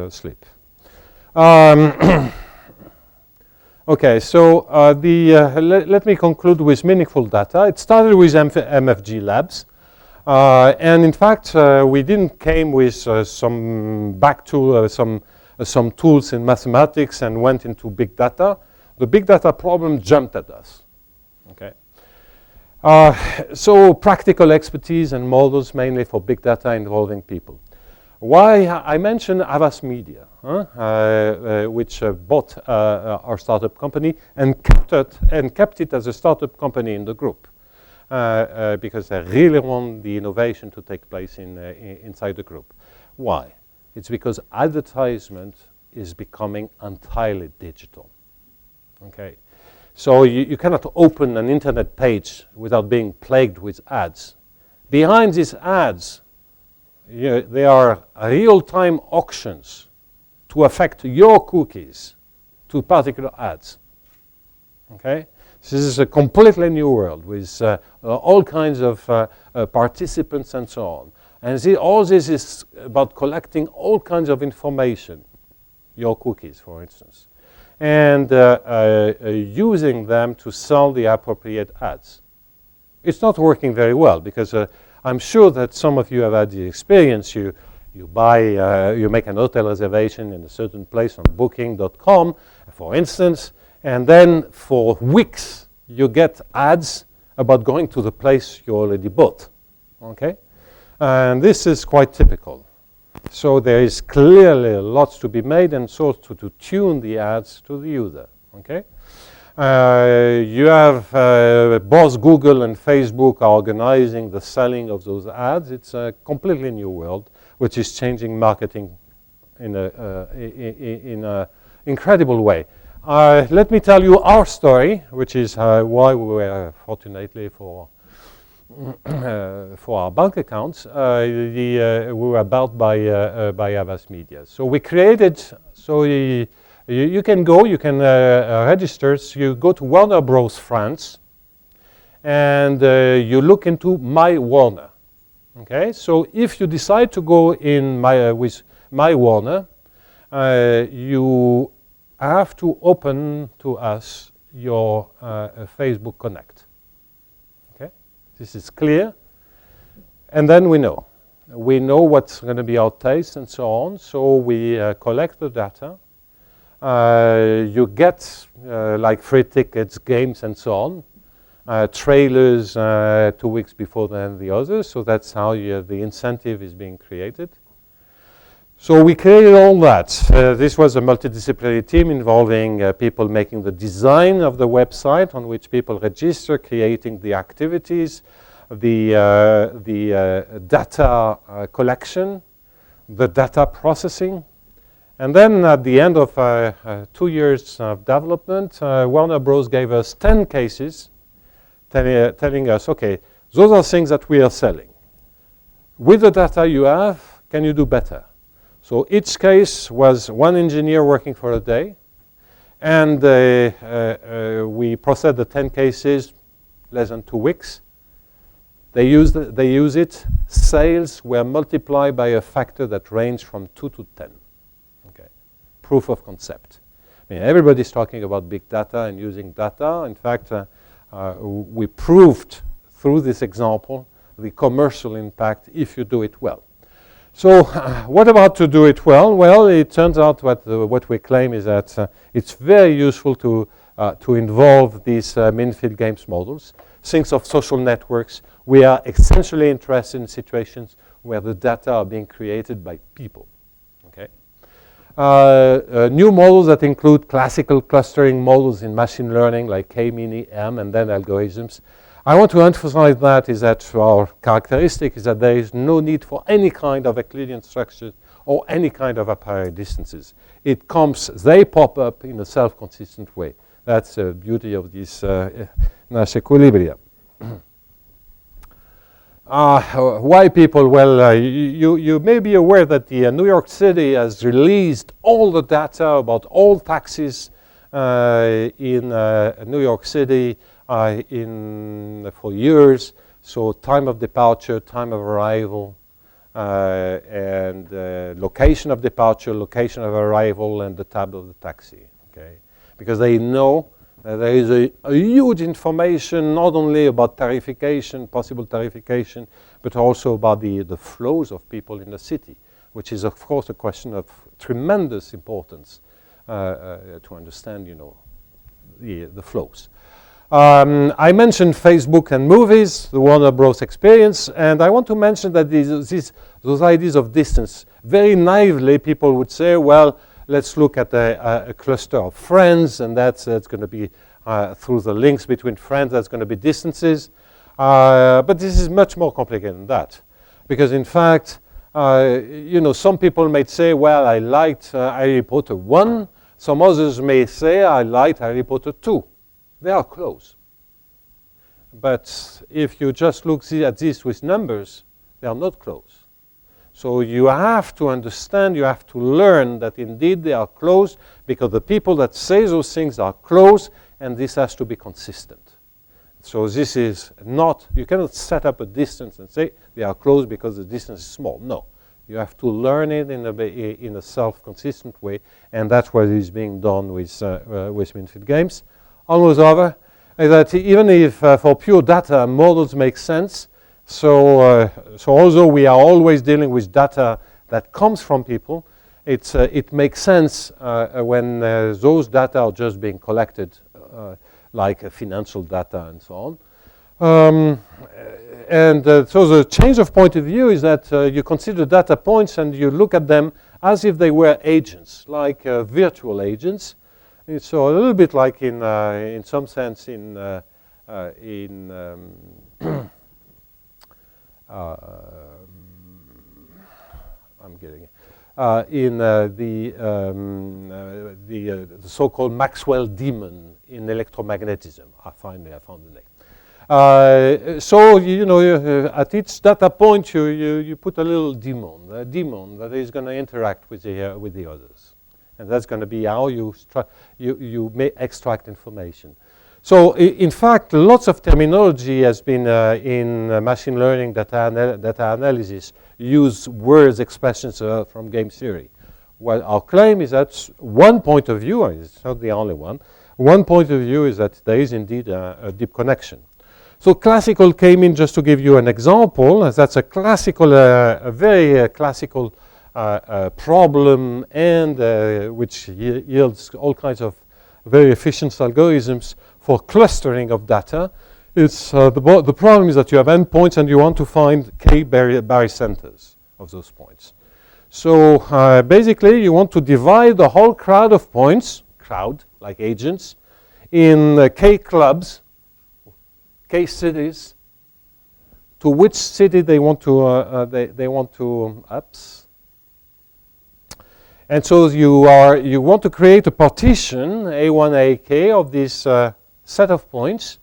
sleep. Okay, so let me conclude with meaningful data. It started with MFG labs. And in fact, we didn't came with some tools in mathematics and went into big data. The big data problem jumped at us. Okay. So practical expertise and models mainly for big data involving people. Why I mentioned Havas Media, which bought our startup company and kept it as a startup company in the group. Because they really want the innovation to take place inside the group. Why? It's because advertisement is becoming entirely digital. Okay, so you cannot open an internet page without being plagued with ads. Behind these ads, there are real-time auctions to affect your cookies to particular ads. Okay. This is a completely new world with all kinds of participants and so on. And all this is about collecting all kinds of information, your cookies, for instance, and using them to sell the appropriate ads. It's not working very well because I'm sure that some of you have had the experience. You make an hotel reservation in a certain place on booking.com, for instance, and then for weeks you get ads about going to the place you already bought, okay? And this is quite typical. So there is clearly lots to be made and so to tune the ads to the user, okay? You have both Google and Facebook are organizing the selling of those ads. It's a completely new world, which is changing marketing in an incredible way. Let me tell you our story, which is why we were, fortunately for our bank accounts, we were bought by Havas Media. So we created, you can go, you can register. So you go to Warner Bros. France, and you look into My Warner. Okay, so if you decide to go in with My Warner, you have to open to us your Facebook Connect. Okay, this is clear. And then we know what's going to be our taste and so on. So we collect the data. You get like free tickets, games, and so on. Trailers 2 weeks before the others. So that's how the incentive is being created. So we created all that. This was a multidisciplinary team involving people making the design of the website on which people register, creating the activities, the data collection, the data processing. And then at the end of 2 years of development, Warner Bros. Gave us 10 cases telling us, okay, those are things that we are selling. With the data you have, can you do better? So each case was one engineer working for a day, and we processed the 10 cases less than 2 weeks. They use it. Sales were multiplied by a factor that ranged from 2 to 10. Okay, proof of concept. I mean, everybody's talking about big data and using data. In fact, we proved through this example the commercial impact if you do it well. So what about to do it well? Well, it turns out what we claim is that it's very useful to involve these min-field games models. Think of social networks. We are essentially interested in situations where the data are being created by people. Okay. New models that include classical clustering models in machine learning like K-mini, M, and then algorithms. I want to emphasize that is that our characteristic is that there is no need for any kind of Euclidean structure or any kind of a priori distances. They pop up in a self-consistent way. That's the beauty of this Nash equilibria. Why people? Well, you may be aware that the New York City has released all the data about all taxis in New York City for years. So time of departure, time of arrival, and location of departure, location of arrival, and the tab of the taxi, okay? Because they know that there is a huge information not only about tariffication, possible tariffication, but also about the flows of people in the city, which is, of course, a question of tremendous importance to understand, you know, the flows. I mentioned Facebook and movies, the Warner Bros. Experience, and I want to mention that those ideas of distance, very naively people would say, well, let's look at a cluster of friends, and that's going to be through the links between friends, that's going to be distances. But this is much more complicated than that. Because in fact, you know, some people may say, well, I liked Harry Potter 1. Some others may say, I liked Harry Potter 2. They are close. But if you just look at this with numbers, they are not close. So you have to understand, you have to learn that indeed they are close, because the people that say those things are close, and this has to be consistent. So this is not, you cannot set up a distance and say they are close because the distance is small. No. You have to learn it in a self-consistent way, and that's what is being done with Minfield Games. Almost over, is that even if for pure data models make sense, so although we are always dealing with data that comes from people, it makes sense when those data are just being collected, like financial data and so on. So the change of point of view is that you consider data points and you look at them as if they were agents, like virtual agents. So a little bit like in some sense I'm getting it. In the so-called Maxwell demon in electromagnetism. Finally, I found the name. So you know, at each data point, you put a little demon, that is going to interact with the others. And that's going to be how you may extract information. So in fact, lots of terminology has been in machine learning data analysis use words, expressions from game theory. Well, our claim is that one point of view, and it's not the only one point of view is that there is indeed a deep connection. So classical came in just to give you an example. That's a classical, a very classical problem, and which yields all kinds of very efficient algorithms for clustering of data. It's the problem is that you have endpoints and you want to find k barycenters of those points. So basically, you want to divide the whole crowd of points, like agents, in k clubs, k cities, to which city they want to ups. And so you want to create a partition, A1, AK, of this set of points.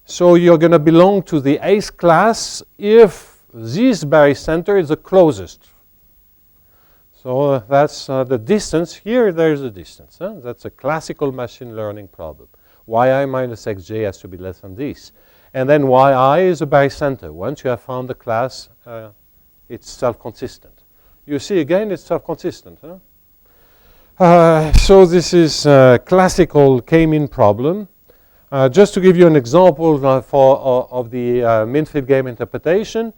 So you're going to belong to the ace class if this barycenter is the closest. So that's the distance. Here, there's a distance. That's a classical machine learning problem. Yi minus xj has to be less than this. And then yi is a barycenter. Once you have found the class, it's self-consistent. You see, again, it's self-consistent. So this is a classical k-mean problem. Just to give you an example of the Minfield game interpretation,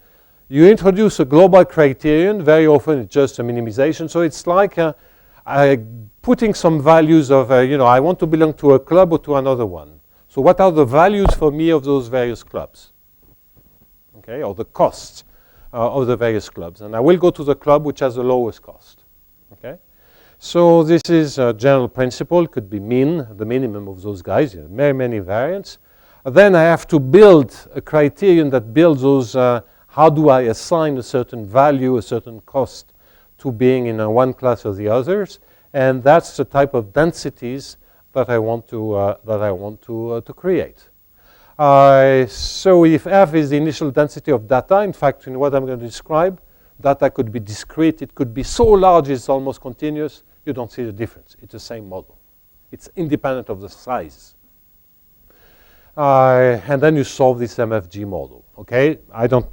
you introduce a global criterion. Very often it's just a minimization. So it's like putting some values of, I want to belong to a club or to another one. So what are the values for me of those various clubs? Okay, or the costs of the various clubs. And I will go to the club which has the lowest cost. Okay. So this is a general principle. It could be the minimum of those guys. There are many, many variants. Then I have to build a criterion that builds those, how do I assign a certain value, a certain cost to being in one class or the others. And that's the type of densities that I want to create. So if F is the initial density of data, in fact, in what I'm going to describe, data could be discrete. It could be so large it's almost continuous. You don't see the difference. It's the same model. It's independent of the size. And then you solve this MFG model. Okay, I don't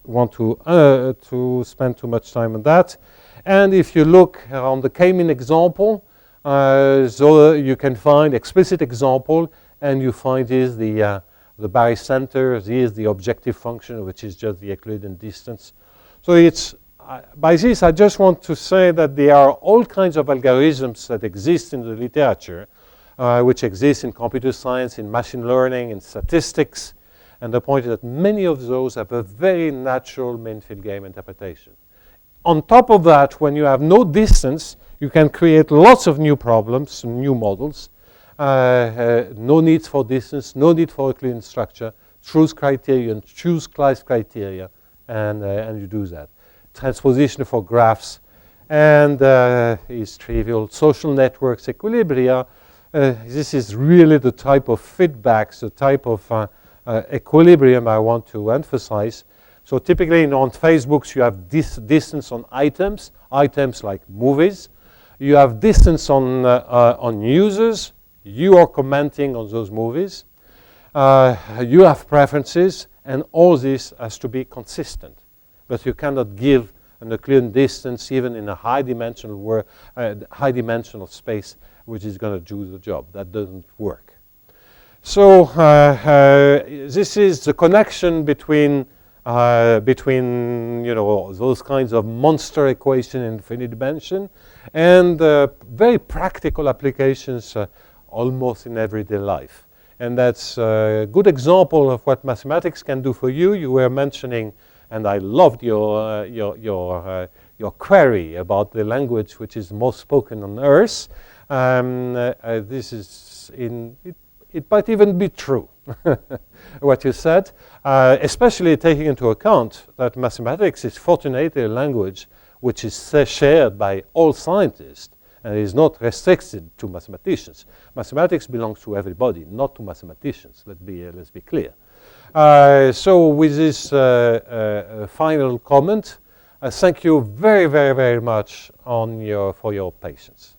want to spend too much time on that. And if you look on the K-mean example, so you can find explicit example, and you find is the barycenter, is the objective function, which is just the Euclidean distance. So it's by this, I just want to say that there are all kinds of algorithms that exist in the literature, which exist in computer science, in machine learning, in statistics. And the point is that many of those have a very natural main field game interpretation. On top of that, when you have no distance, you can create lots of new problems, new models. No need for distance, no need for Euclidean structure, choose criterion, choose class criteria, and you do that. Transposition for graphs, and is trivial. Social networks, equilibria. This is really the type of feedbacks, the type of equilibrium I want to emphasize. So typically on Facebooks, you have distance on items like movies. You have distance on users. You are commenting on those movies. You have preferences, and all this has to be consistent. But you cannot give an Euclidean distance even in a high dimensional space, which is going to do the job. That doesn't work. So this is the connection between those kinds of monster equation in infinite dimension and very practical applications almost in everyday life. And that's a good example of what mathematics can do for you. You were mentioning, and I loved your query about the language which is most spoken on Earth. This is it might even be true, what you said, especially taking into account that mathematics is fortunately a language which is shared by all scientists and is not restricted to mathematicians. Mathematics belongs to everybody, not to mathematicians. Let's be clear. So with this final comment, thank you very, very, very much for your patience.